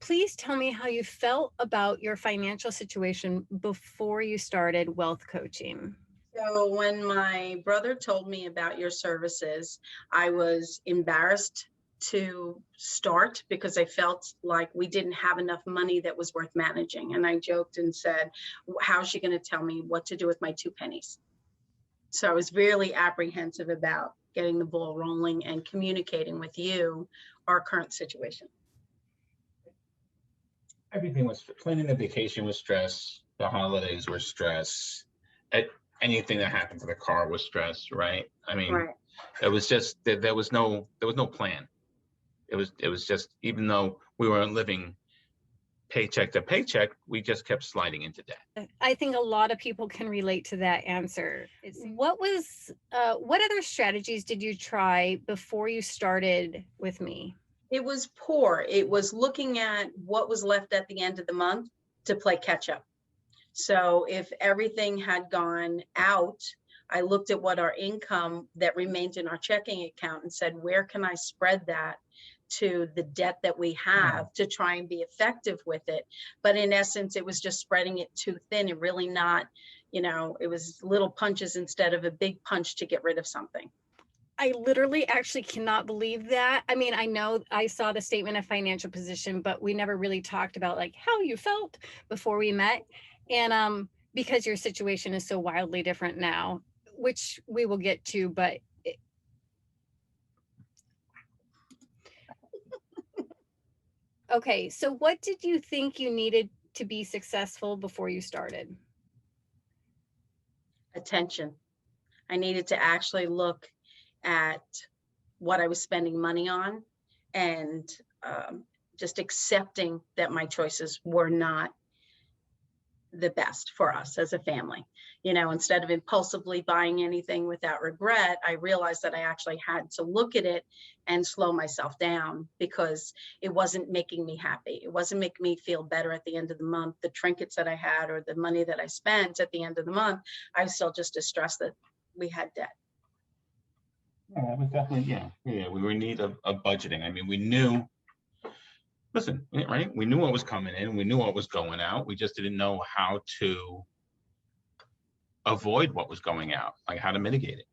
please tell me how you felt about your financial situation before you started wealth coaching. So when my brother told me about your services, I was embarrassed to start because I felt like we didn't have enough money that was worth managing. And I joked and said, how's she going to tell me what to do with my 2 pennies? So I was really apprehensive about getting the ball rolling and communicating with you our current situation. Everything was planning the vacation was stress. The holidays were stress. Anything that happened to the car was stress, right? I mean, Right. it was just there was no plan. It was just, even though we were living paycheck to paycheck, we just kept sliding into debt. I think a lot of people can relate to that answer. What other strategies did you try before you started with me? It was poor. It was looking at what was left at the end of the month to play catch up. So if everything had gone out, I looked at what our income that remained in our checking account and said, where can I spread that to the debt that we have to try and be effective with it? But in essence, it was just spreading it too thin and really not, it was little punches instead of a big punch to get rid of something. I literally actually cannot believe that. I mean, I know I saw the statement of financial position, but we never really talked about like how you felt before we met. And because your situation is so wildly different now, which we will get to, but okay, so what did you think you needed to be successful before you started? Attention. I needed to actually look at what I was spending money on and just accepting that my choices were not the best for us as a family. Instead of impulsively buying anything without regret, I realized that I actually had to look at it and slow myself down because it wasn't making me happy. It wasn't making me feel better at the end of the month. The trinkets that I had or the money that I spent at the end of the month, I was still just as stressed that we had debt. Yeah, it was definitely, we were in need of budgeting. I mean, we knew, listen, right? We knew what was coming in, we knew what was going out. We just didn't know how to avoid what was going out, like how to mitigate it.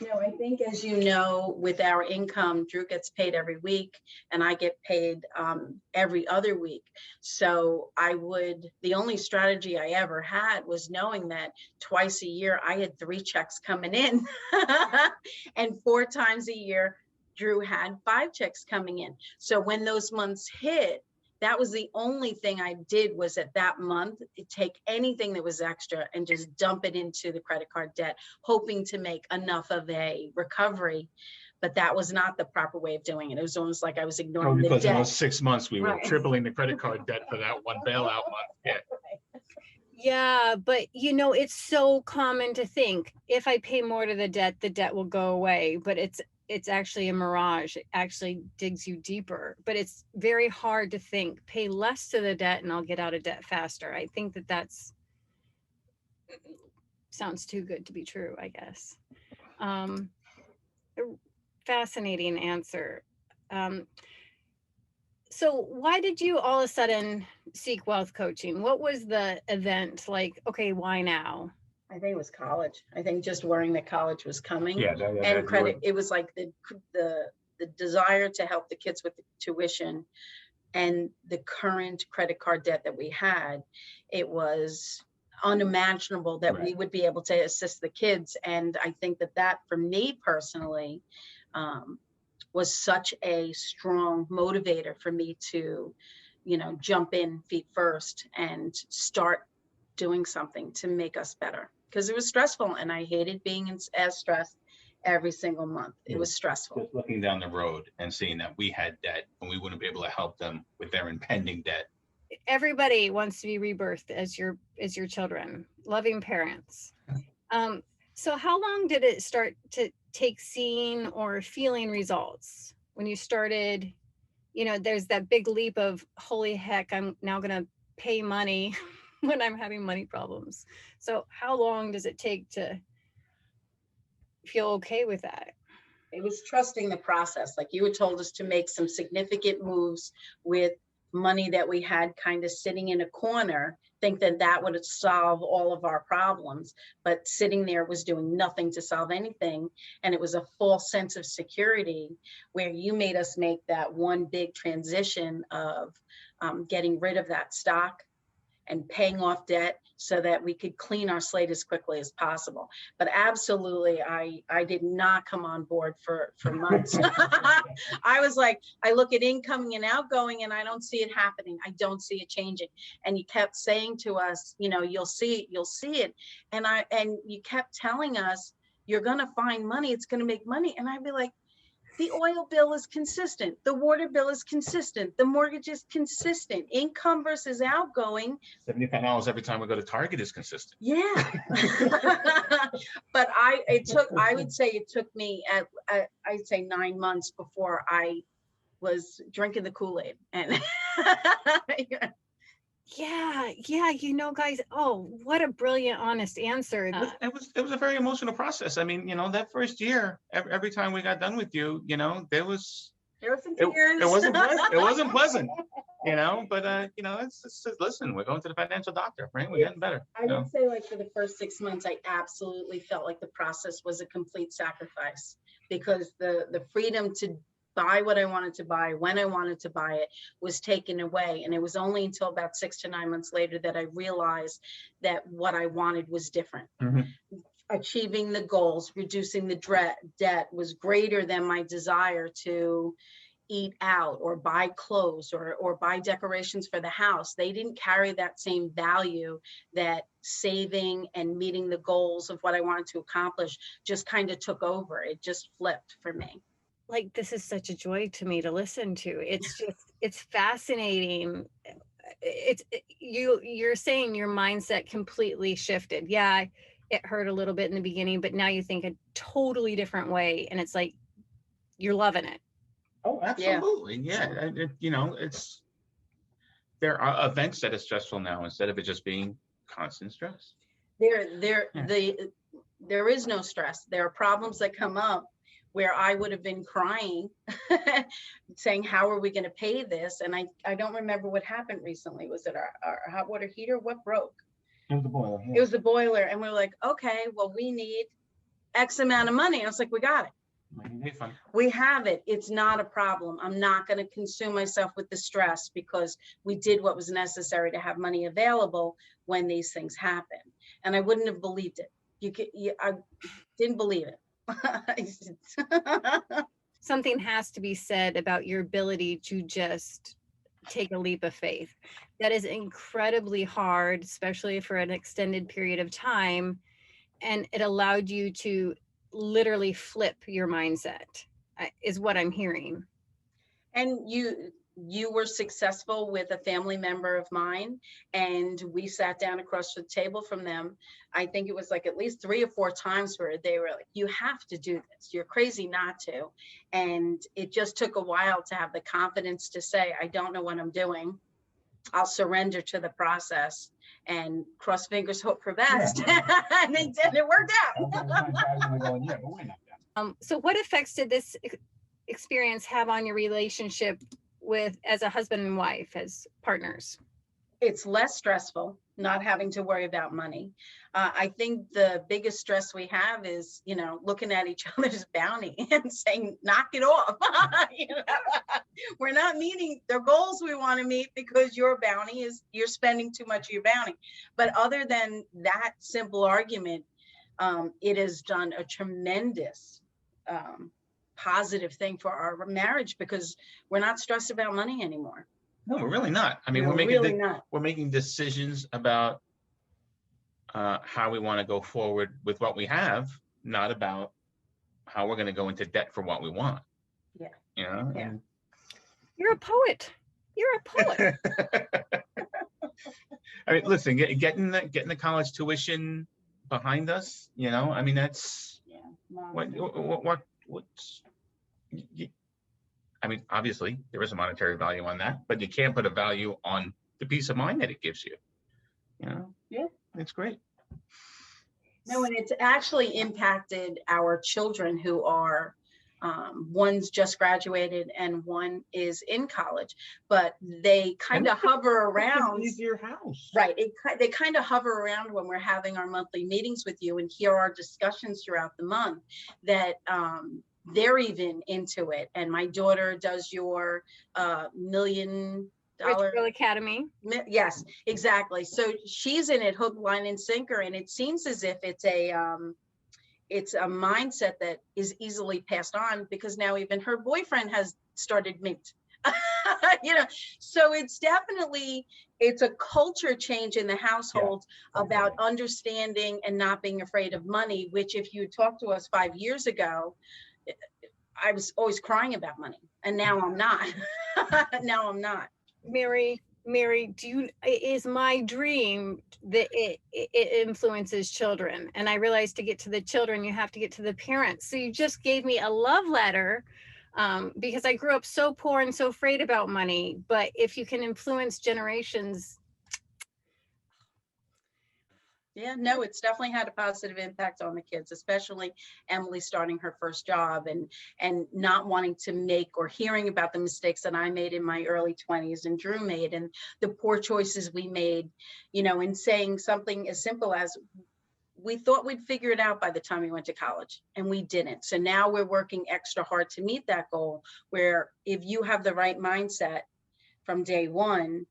I think, as you know, with our income, Drew gets paid every week and I get paid every other week. So the only strategy I ever had was knowing that twice a year I had 3 checks coming in and 4 times a year, Drew had 5 checks coming in. So when those months hit, that was the only thing I did was at that month, take anything that was extra and just dump it into the credit card debt, hoping to make enough of a recovery. But that was not the proper way of doing it. It was almost like I was ignoring the debt. Because in those 6 months, we were tripling the credit card debt for that one bailout month. Yeah, but it's so common to think if I pay more to the debt will go away. But it's actually a mirage. It actually digs you deeper, but it's very hard to think pay less to the debt and I'll get out of debt faster. I think that's sounds too good to be true, I guess. Fascinating answer. So why did you all of a sudden seek wealth coaching? What was the event like? Okay, why now? I think it was college. I think just worrying that college was coming. Yeah, and credit. It was like the desire to help the kids with the tuition and the current credit card debt that we had. It was unimaginable that we would be able to assist the kids. And I think that for me personally was such a strong motivator for me to, jump in feet first and start doing something to make us better. Because it was stressful and I hated being as stressed every single month. It was stressful. Just looking down the road and seeing that we had debt and we wouldn't be able to help them with their impending debt. Everybody wants to be rebirthed as your children, loving parents. So how long did it start to take seeing or feeling results when you started? There's that big leap of holy heck, I'm now going to pay money when I'm having money problems. So how long does it take to feel okay with that? It was trusting the process. Like you had told us to make some significant moves with money that we had kind of sitting in a corner, think that that would solve all of our problems. But sitting there was doing nothing to solve anything. And it was a false sense of security where you made us make that one big transition of getting rid of that stock and paying off debt so that we could clean our slate as quickly as possible. But absolutely, I did not come on board for months. I was like, I look at incoming and outgoing and I don't see it happening. I don't see it changing. And you kept saying to us, you know, you'll see it. And you kept telling us, you're gonna find money, it's gonna make money. And I'd be like, the oil bill is consistent. The water bill is consistent. The mortgage is consistent. Income versus outgoing. $75 every time we go to Target is consistent. Yeah. But I would say it took me I'd say 9 months before I was drinking the Kool-Aid. And Yeah, you know, guys, oh, what a brilliant, honest answer. It was a very emotional process. I mean, you know, that first year, every time we got done with you, you know, there were some tears. It wasn't pleasant. It wasn't pleasant, you know, but you know, it's listen, we're going to the financial doctor, right? We're getting better. I would say, like, for the first 6 months, I absolutely felt like the process was a complete sacrifice, because the freedom to buy what I wanted to buy, when I wanted to buy it, was taken away. And it was only until about 6 to 9 months later that I realized that what I wanted was different. Mm-hmm. Achieving the goals, reducing the debt was greater than my desire to eat out or buy clothes or buy decorations for the house. They didn't carry that same value that saving and meeting the goals of what I wanted to accomplish just kind of took over. It just flipped for me. Like, this is such a joy to me to listen to. It's just, it's fascinating. You're saying your mindset completely shifted. Yeah, it hurt a little bit in the beginning, but now you think a totally different way. And it's like, you're loving it. Oh, absolutely. Yeah. You know, there are events that are stressful now instead of it just being constant stress. There is no stress. There are problems that come up where I would have been crying, saying, how are we going to pay this? And I don't remember what happened recently. Was it our hot water heater? What broke? It was the boiler. Yeah. It was the boiler. And we were like, okay, well, we need X amount of money. And I was like, we got it. We have it. It's not a problem. I'm not going to consume myself with the stress, because we did what was necessary to have money available when these things happen. And I wouldn't have believed it. I didn't believe it. Something has to be said about your ability to just take a leap of faith. That is incredibly hard, especially for an extended period of time. And it allowed you to literally flip your mindset, is what I'm hearing. And you were successful with a family member of mine, and we sat down across the table from them. I think it was like at least 3 or 4 times where they were like, you have to do this. You're crazy not to. And it just took a while to have the confidence to say, I don't know what I'm doing. I'll surrender to the process and cross fingers, hope for best. And it worked out. So what effects did this experience have on your relationship as a husband and wife, as partners? It's less stressful not having to worry about money. I think the biggest stress we have is, you know, looking at each other's bounty and saying, knock it off. You know? We're not meeting the goals we want to meet because your bounty is, you're spending too much of your bounty. But other than that simple argument, it has done a tremendous positive thing for our marriage, because we're not stressed about money anymore. No, we're really not. I mean, we're making decisions about how we want to go forward with what we have, not about how we're going to go into debt for what we want. Yeah. You know? Yeah. You're a poet. You're a poet. I mean, listen, getting the college tuition behind us, you know, I mean, that's what's I mean, obviously there is a monetary value on that, but you can't put a value on the peace of mind that it gives you. You know? Yeah. It's great. No, and it's actually impacted our children, who are One's just graduated and one is in college, but they kind of hover around. Leave your house. Right. They kind of hover around when we're having our monthly meetings with you and hear our discussions throughout the month, that they're even into it. And my daughter does your $1 million. Rich Girl Academy. Yes, exactly. So she's in it hook, line, and sinker. And it seems as if it's a mindset that is easily passed on, because now even her boyfriend has started Mint. You know, so it's a culture change in the household about understanding and not being afraid of money, which if you talked to us 5 years ago, I was always crying about money, and now I'm not. Now I'm not. Mary, is my dream that it influences children. And I realized to get to the children, you have to get to the parents. So you just gave me a love letter, because I grew up so poor and so afraid about money. But if you can influence generations. Yeah, no, it's definitely had a positive impact on the kids, especially Emily starting her first job and not wanting to make, or hearing about the mistakes that I made in my early 20s and Drew made, and the poor choices we made, you know, and saying something as simple as, we thought we'd figure it out by the time we went to college, and we didn't. So now we're working extra hard to meet that goal, where if you have the right mindset from day one,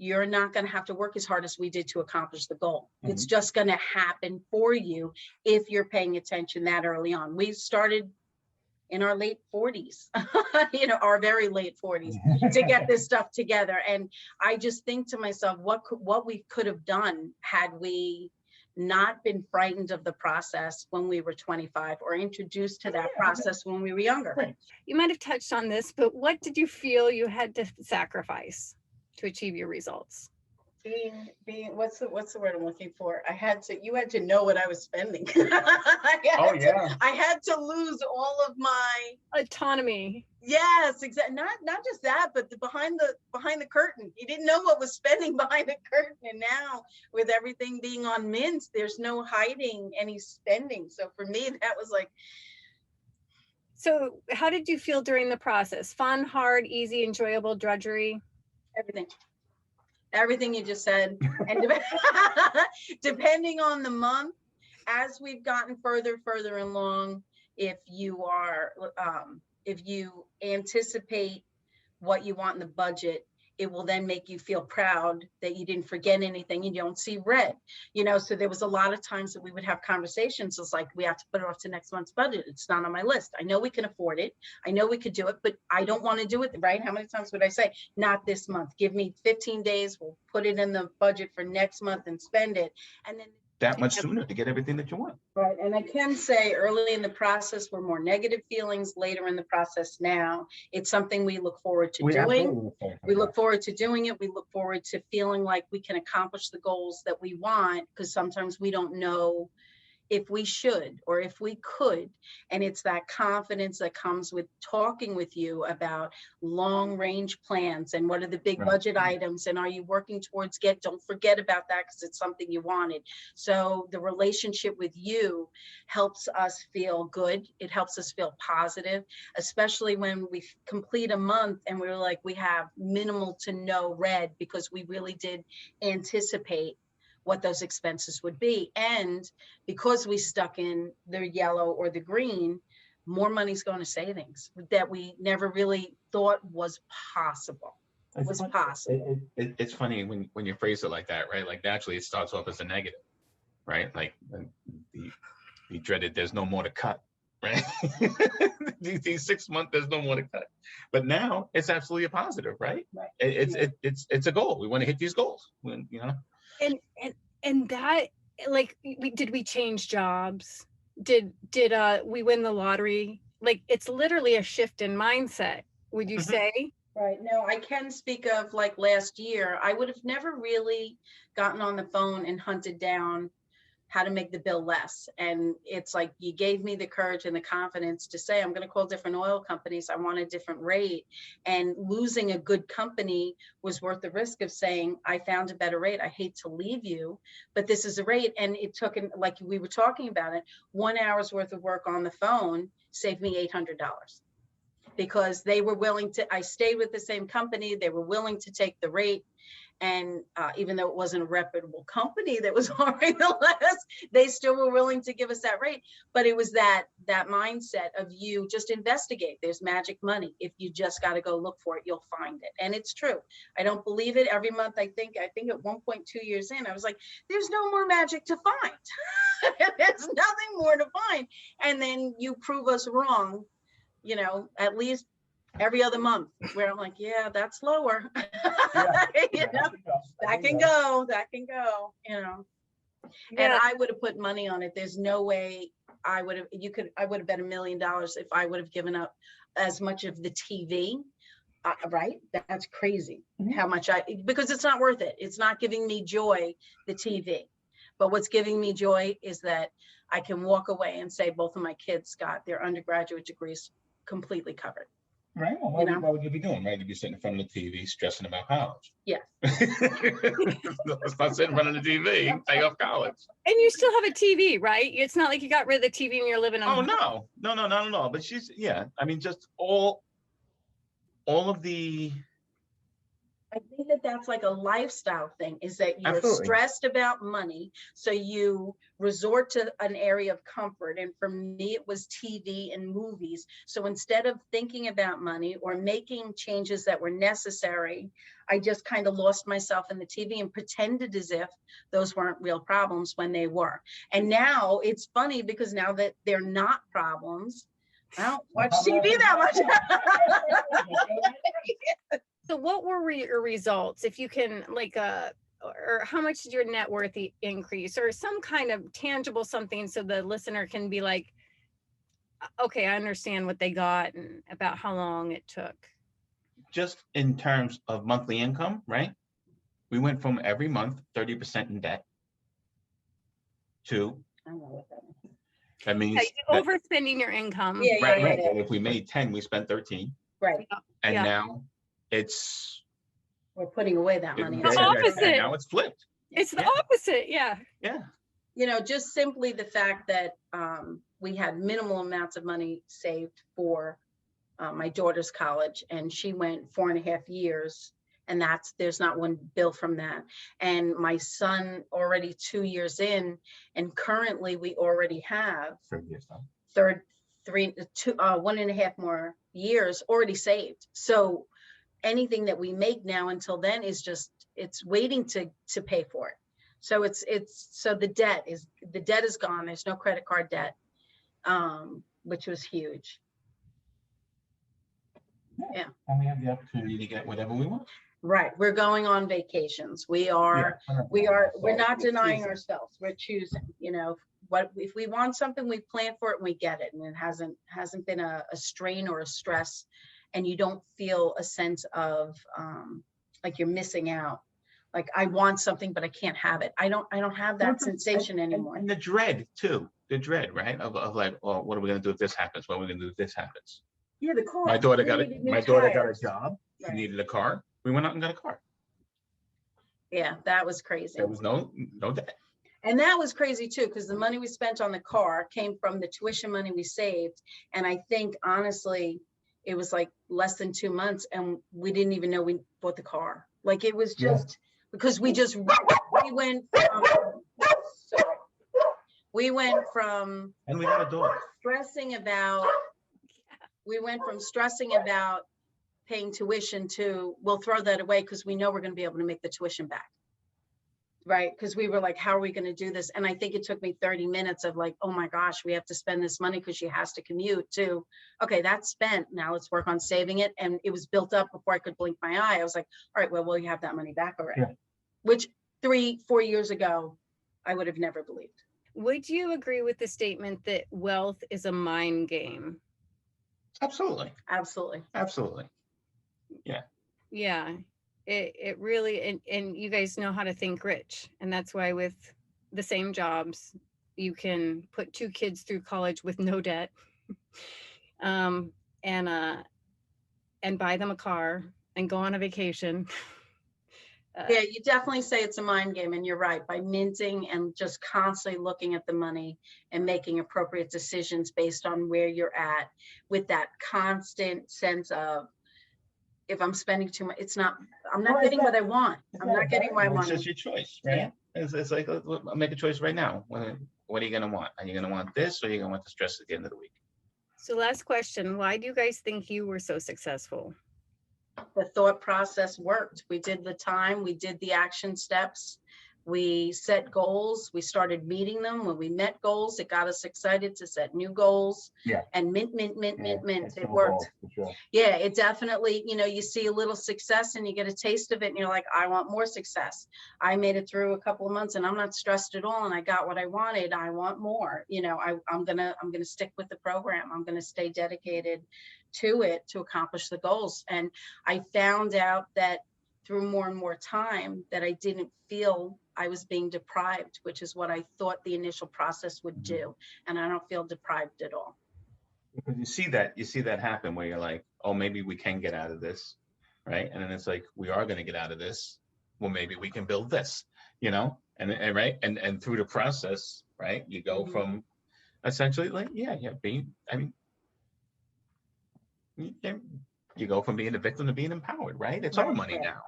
you're not going to have to work as hard as we did to accomplish the goal. Mm-hmm. It's just going to happen for you if you're paying attention that early on. We started in our late 40s, you know, our very late 40s to get this stuff together. And I just think to myself, what we could have done had we not been frightened of the process when we were 25, or introduced to that process when we were younger. Right. You might have touched on this, but what did you feel you had to sacrifice to achieve your results? Being what's the word I'm looking for? You had to know what I was spending. I had to lose all of my autonomy. Yes, exactly. Not just that, but behind the curtain. You didn't know what was spending behind the curtain. And now with everything being on Mint, there's no hiding any spending. So for me, that was like. So how did you feel during the process? Fun, hard, easy, enjoyable, drudgery? Everything you just said. And depending on the month, as we've gotten further along, if you anticipate what you want in the budget, it will then make you feel proud that you didn't forget anything, you don't see red, you know. So there was a lot of times that we would have conversations. It's like, we have to put it off to next month's budget. It's not on my list. I know we can afford it. I know we could do it, but I don't want to do it, right? How many times would I say, not this month, give me 15 days. We'll put it in the budget for next month and spend it. And then that much sooner to get everything that you want. Right. And I can say early in the process were more negative feelings. Later in the process now, it's something we look forward to doing. We look forward to doing it. We look forward to feeling like we can accomplish the goals that we want, because sometimes we don't know if we should or if we could. And it's that confidence that comes with talking with you about long range plans and what are the big budget items, and are you working towards don't forget about that, because it's something you wanted. So the relationship with you helps us feel good. It helps us feel positive, especially when we complete a month and we're like, we have minimal to no red, because we really did anticipate what those expenses would be. And because we stuck in the yellow or the green, more money's going to savings that we never really thought was possible. It's funny when you phrase it like that, right? Like naturally it starts off as a negative, right? Like the dreaded, there's no more to cut, right? these 6 months, there's no more to cut. But now it's absolutely a positive, right? It's a goal. We want to hit these goals, you know. And that, like, did we change jobs? Did we win the lottery? Like, it's literally a shift in mindset, would you say? Right. No, I can speak of like last year. I would have never really gotten on the phone and hunted down how to make the bill less. And it's like, you gave me the courage and the confidence to say, I'm going to call different oil companies. I want a different rate. And losing a good company was worth the risk of saying, I found a better rate. I hate to leave you, but this is a rate. And it took, like we were talking about it, 1 hour's worth of work on the phone saved me $800 because they were willing to, I stayed with the same company. They were willing to take the rate. And even though it wasn't a reputable company that was offering the less, they still were willing to give us that rate. But it was that mindset of, you just investigate. There's magic money. If you just got to go look for it, you'll find it. And it's true. I don't believe it. Every month, I think at 1.2 years in, I was like, there's no more magic to find. There's nothing more to find. And then you prove us wrong, you know, at least every other month, where I'm like, yeah, that's lower. You know, that can go, you know. And I would have put money on it. There's no way I would have bet $1 million if I would have given up as much of the TV. Right? That's crazy. How much because it's not worth it. It's not giving me joy, the TV. But what's giving me joy is that I can walk away and say both of my kids got their undergraduate degrees completely covered. Right. Well, what would you be doing? Right? You'd be sitting in front of the TV stressing about college. Yes. Let's not sit in front of the TV, pay off college. And you still have a TV, right? It's not like you got rid of the TV and you're living on. Oh, no, not at all. But she's, yeah, I mean, just all of the. I think that that's like a lifestyle thing, is that you're Absolutely. stressed about money. So you resort to an area of comfort. And for me, it was TV and movies. So instead of thinking about money or making changes that were necessary, I just kind of lost myself in the TV and pretended as if those weren't real problems when they were. And now it's funny because now that they're not problems, I don't watch TV that much. So what were your results? If you can, like, or how much did your net worth increase, or some kind of tangible something, so the listener can be like, okay, I understand what they got and about how long it took. Just in terms of monthly income, right? We went from every month 30% in debt to. I don't know what that means. That means Yeah, overspending your income. Yeah, right. And if we made 10, we spent 13, Right. and Yeah. now it's. We're putting away that money. The opposite. And now it's flipped. It's the Yeah. opposite. Yeah. Yeah. You know, just simply the fact that we had minimal amounts of money saved for my daughter's college, and she went 4.5 years, and there's not one bill from that. And my son already 2 years in, and currently we already have 1.5 more years already saved. So anything that we make now until then is just, it's waiting to pay for it. So so the debt is gone. There's no credit card debt, which was huge. Yeah. And we have the opportunity to get whatever we want. Right. We're going on vacations. We're not denying ourselves. We're choosing, you know, what if we want something, we plan for it and we get it. And it hasn't been a strain or a stress, and you don't feel a sense of like you're missing out. Like, I want something, but I can't have it. I don't have that sensation anymore. And the dread too, right? Of like, oh, what are we going to do if this happens? What are we going to do if this happens? Yeah, the car. My daughter got a job. She Right. needed a car. We went out and got a car. Yeah, that was crazy. There was no debt. And that was crazy too, because the money we spent on the car came from the tuition money we saved. And I think, honestly, it was like less than 2 months and we didn't even know we bought the car. Like, it was just because we went from And we got a dog. stressing about paying tuition to, we'll throw that away because we know we're going to be able to make the tuition back. Right? Because we were like, how are we going to do this? And I think it took me 30 minutes of like, oh my gosh, we have to spend this money because she has to commute, to, okay, that's spent. Now let's work on saving it. And it was built up before I could blink my eye. I was like, all right, well, will you have that money back already? Yeah. Which 3-4 years ago, I would have never believed. Would you agree with the statement that wealth is a mind game? Absolutely. Absolutely. Absolutely. Yeah, it really, and you guys know how to think rich. And that's why with the same jobs, you can put 2 kids through college with no debt. um, and buy them a car and go on a vacation. Yeah, you definitely say it's a mind game, and you're right. By minting and just constantly looking at the money and making appropriate decisions based on where you're at, with that constant sense of, if I'm spending too much, I'm not getting what I want. I'm not getting what I It's want. just your choice, right? Yeah. It's like, I'll make a choice right now. What are you gonna want? Are you gonna want this, or are you gonna want the stress at the end of the week? So last question, why do you guys think you were so successful? The thought process worked. We did the time, we did the action steps, we set goals, we started meeting them. When we met goals, it got us excited to set new goals. Yeah. And mint. It Simple worked. goals, for sure. Yeah, it definitely, you see a little success and you get a taste of it and you're like, I want more success. I made it through a couple of months and I'm not stressed at all and I got what I wanted. I want more. I'm gonna stick with the program. I'm gonna stay dedicated to it to accomplish the goals. And I found out that through more and more time that I didn't feel I was being deprived, which is what I thought the initial process would do. And I don't feel deprived at all. Because you see that happen where you're like, oh, maybe we can get out of this, right? And then it's like, we are going to get out of this. Well, maybe we can build this, and right, and through the process, right, you go from essentially like, you go from being a victim to being empowered, right? It's our money now.